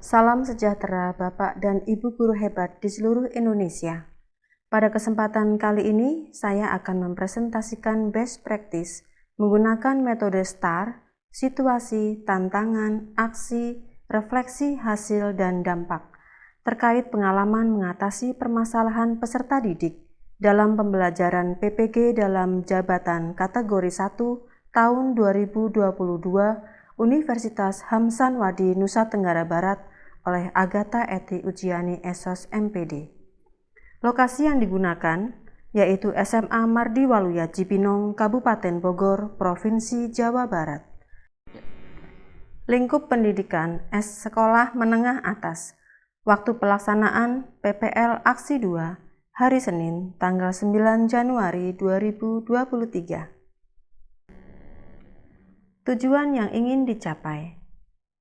Salam sejahtera Bapak dan Ibu guru hebat di seluruh Indonesia. Pada kesempatan kali ini, saya akan mempresentasikan best practice menggunakan metode STAR, situasi, tantangan, aksi, refleksi, hasil, dan dampak, terkait pengalaman mengatasi permasalahan peserta didik dalam pembelajaran PPG dalam jabatan kategori 1 tahun 2022 Universitas Hamsan Wadi Nusa Tenggara Barat oleh Agatha Eti Ujiani Esos MPD. Lokasi yang digunakan yaitu SMA Mardi Waluya Cipinong, Kabupaten Bogor, Provinsi Jawa Barat. Lingkup pendidikan S Sekolah Menengah Atas. Waktu pelaksanaan PPL Aksi 2, hari Senin, tanggal 9 Januari 2023. Tujuan yang ingin dicapai: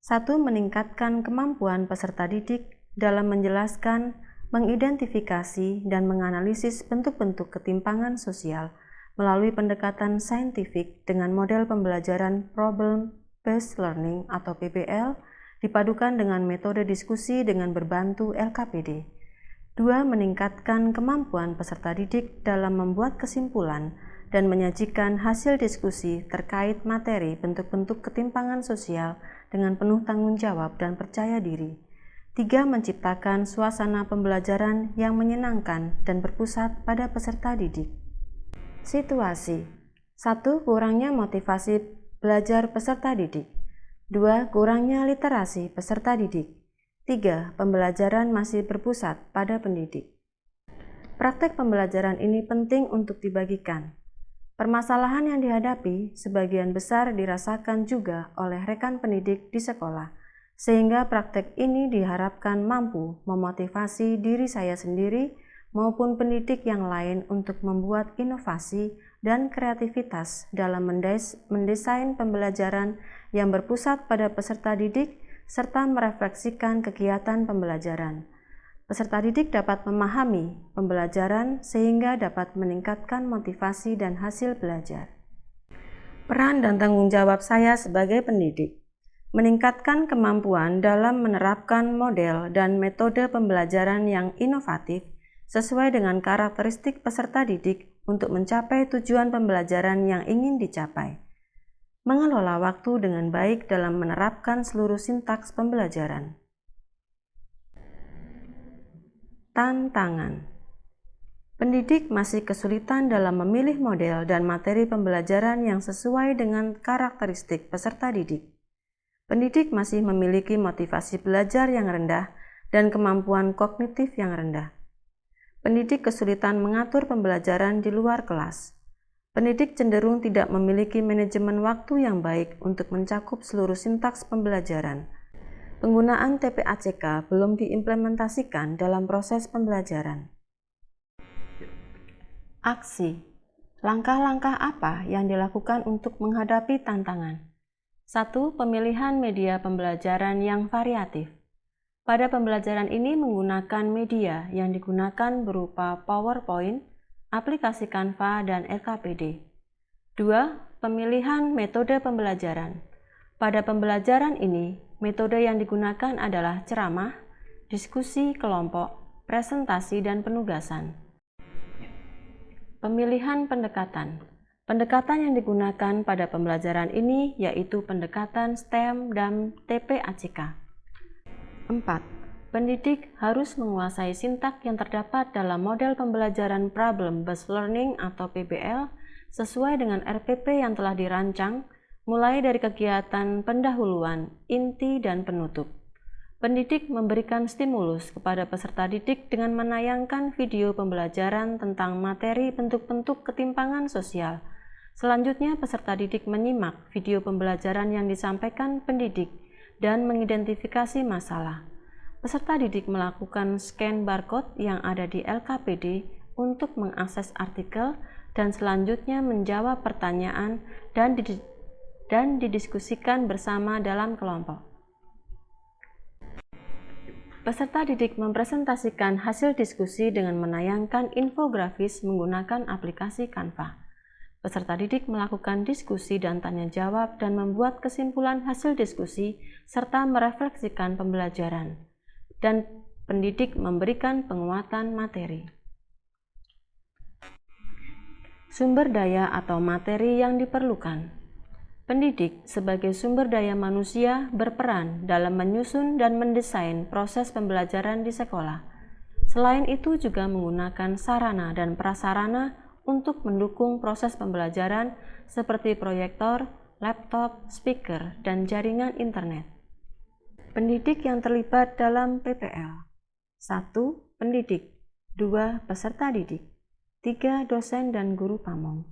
1. Meningkatkan kemampuan peserta didik dalam menjelaskan, mengidentifikasi, dan menganalisis bentuk-bentuk ketimpangan sosial melalui pendekatan saintifik dengan model pembelajaran Problem Based Learning atau PBL dipadukan dengan metode diskusi dengan berbantu LKPD. 2. Meningkatkan kemampuan peserta didik dalam membuat kesimpulan dan menyajikan hasil diskusi terkait materi bentuk-bentuk ketimpangan sosial dengan penuh tanggung jawab dan percaya diri. 3. Menciptakan suasana pembelajaran yang menyenangkan dan berpusat pada peserta didik. Situasi: 1. Kurangnya motivasi belajar peserta didik. 2. Kurangnya literasi peserta didik. 3. Pembelajaran masih berpusat pada pendidik. Praktek pembelajaran ini penting untuk dibagikan. Permasalahan yang dihadapi sebagian besar dirasakan juga oleh rekan pendidik di sekolah, sehingga praktek ini diharapkan mampu memotivasi diri saya sendiri maupun pendidik yang lain untuk membuat inovasi dan kreativitas dalam mendesain pembelajaran yang berpusat pada peserta didik serta merefleksikan kegiatan pembelajaran. Peserta didik dapat memahami pembelajaran sehingga dapat meningkatkan motivasi dan hasil belajar. Peran dan tanggung jawab saya sebagai pendidik: meningkatkan kemampuan dalam menerapkan model dan metode pembelajaran yang inovatif sesuai dengan karakteristik peserta didik untuk mencapai tujuan pembelajaran yang ingin dicapai. Mengelola waktu dengan baik dalam menerapkan seluruh sintaks pembelajaran. Tantangan: pendidik masih kesulitan dalam memilih model dan materi pembelajaran yang sesuai dengan karakteristik peserta didik. Pendidik masih memiliki motivasi belajar yang rendah dan kemampuan kognitif yang rendah. Pendidik kesulitan mengatur pembelajaran di luar kelas. Pendidik cenderung tidak memiliki manajemen waktu yang baik untuk mencakup seluruh sintaks pembelajaran. Penggunaan TPACK belum diimplementasikan dalam proses pembelajaran. Aksi: langkah-langkah apa yang dilakukan untuk menghadapi tantangan? 1. Pemilihan media pembelajaran yang variatif. Pada pembelajaran ini menggunakan media yang digunakan berupa PowerPoint, aplikasi Canva, dan LKPD. 2. Pemilihan metode pembelajaran. Pada pembelajaran ini, metode yang digunakan adalah ceramah, diskusi kelompok, presentasi, dan penugasan. Pemilihan pendekatan. Pendekatan yang digunakan pada pembelajaran ini yaitu pendekatan STEM dan TPACK. 4. Pendidik harus menguasai sintak yang terdapat dalam model pembelajaran Problem Based Learning atau PBL sesuai dengan RPP yang telah dirancang, mulai dari kegiatan pendahuluan, inti, dan penutup. Pendidik memberikan stimulus kepada peserta didik dengan menayangkan video pembelajaran tentang materi bentuk-bentuk ketimpangan sosial. Selanjutnya, peserta didik menyimak video pembelajaran yang disampaikan pendidik dan mengidentifikasi masalah. Peserta didik melakukan scan barcode yang ada di LKPD untuk mengakses artikel dan selanjutnya menjawab pertanyaan dan didiskusikan bersama dalam kelompok. Peserta didik mempresentasikan hasil diskusi dengan menayangkan infografis menggunakan aplikasi Canva. Peserta didik melakukan diskusi dan tanya jawab dan membuat kesimpulan hasil diskusi serta merefleksikan pembelajaran. Dan pendidik memberikan penguatan materi. Sumber daya atau materi yang diperlukan. Pendidik sebagai sumber daya manusia berperan dalam menyusun dan mendesain proses pembelajaran di sekolah. Selain itu juga menggunakan sarana dan prasarana untuk mendukung proses pembelajaran seperti proyektor, laptop, speaker, dan jaringan internet. Pendidik yang terlibat dalam PPL. 1. Pendidik. 2. Peserta didik. 3. Dosen dan guru pamong.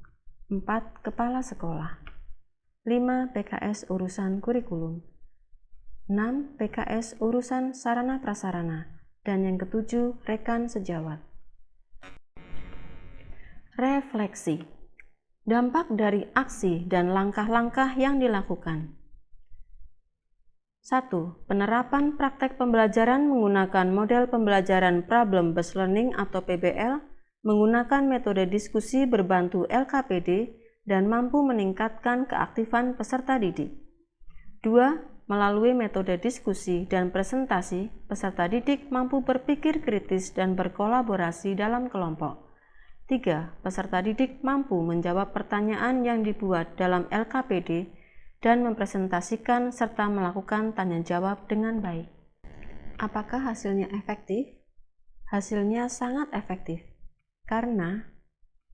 4. Kepala sekolah. 5. PKS urusan kurikulum. 6. PKS urusan sarana prasarana. Dan yang ketujuh, rekan sejawat. Refleksi. Dampak dari aksi dan langkah-langkah yang dilakukan. 1. Penerapan praktek pembelajaran menggunakan model pembelajaran Problem Based Learning atau PBL, menggunakan metode diskusi berbantu LKPD dan mampu meningkatkan keaktifan peserta didik. 2. Melalui metode diskusi dan presentasi, peserta didik mampu berpikir kritis dan berkolaborasi dalam kelompok. 3. Peserta didik mampu menjawab pertanyaan yang dibuat dalam LKPD dan mempresentasikan serta melakukan tanya jawab dengan baik. Apakah hasilnya efektif? Hasilnya sangat efektif, karena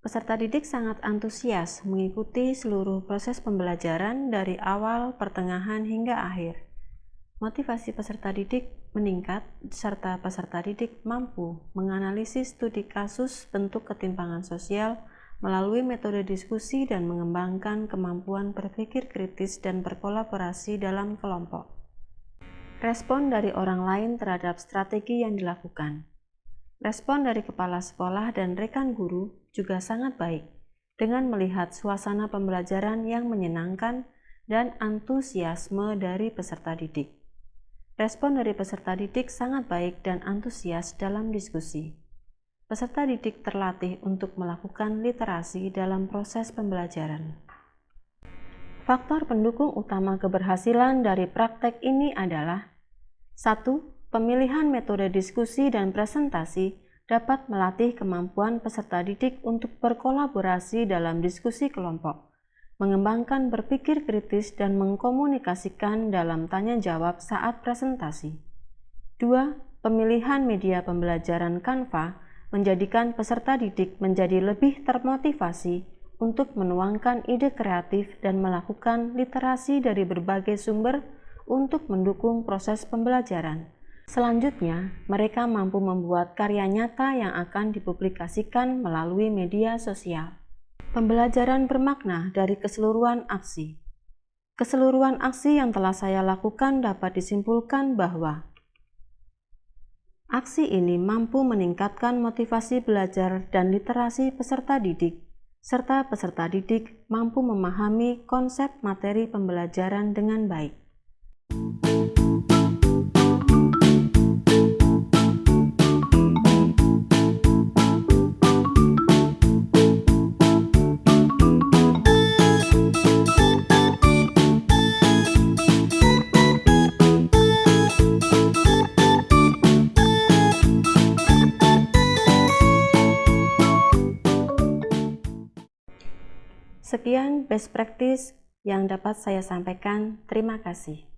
peserta didik sangat antusias mengikuti seluruh proses pembelajaran dari awal, pertengahan, hingga akhir. Motivasi peserta didik meningkat, serta peserta didik mampu menganalisis studi kasus bentuk ketimpangan sosial melalui metode diskusi dan mengembangkan kemampuan berpikir kritis dan berkolaborasi dalam kelompok. Respon dari orang lain terhadap strategi yang dilakukan. Respon dari kepala sekolah dan rekan guru juga sangat baik, dengan melihat suasana pembelajaran yang menyenangkan dan antusiasme dari peserta didik. Respon dari peserta didik sangat baik dan antusias dalam diskusi. Peserta didik terlatih untuk melakukan literasi dalam proses pembelajaran. Faktor pendukung utama keberhasilan dari praktek ini adalah 1. Pemilihan metode diskusi dan presentasi dapat melatih kemampuan peserta didik untuk berkolaborasi dalam diskusi kelompok, mengembangkan berpikir kritis dan mengkomunikasikan dalam tanya jawab saat presentasi. 2. Pemilihan media pembelajaran Canva menjadikan peserta didik menjadi lebih termotivasi untuk menuangkan ide kreatif dan melakukan literasi dari berbagai sumber untuk mendukung proses pembelajaran. Selanjutnya, mereka mampu membuat karya nyata yang akan dipublikasikan melalui media sosial. Pembelajaran bermakna dari keseluruhan aksi. Keseluruhan aksi yang telah saya lakukan dapat disimpulkan bahwa aksi ini mampu meningkatkan motivasi belajar dan literasi peserta didik, serta peserta didik mampu memahami konsep materi pembelajaran dengan baik. Sekian best practice yang dapat saya sampaikan. Terima kasih.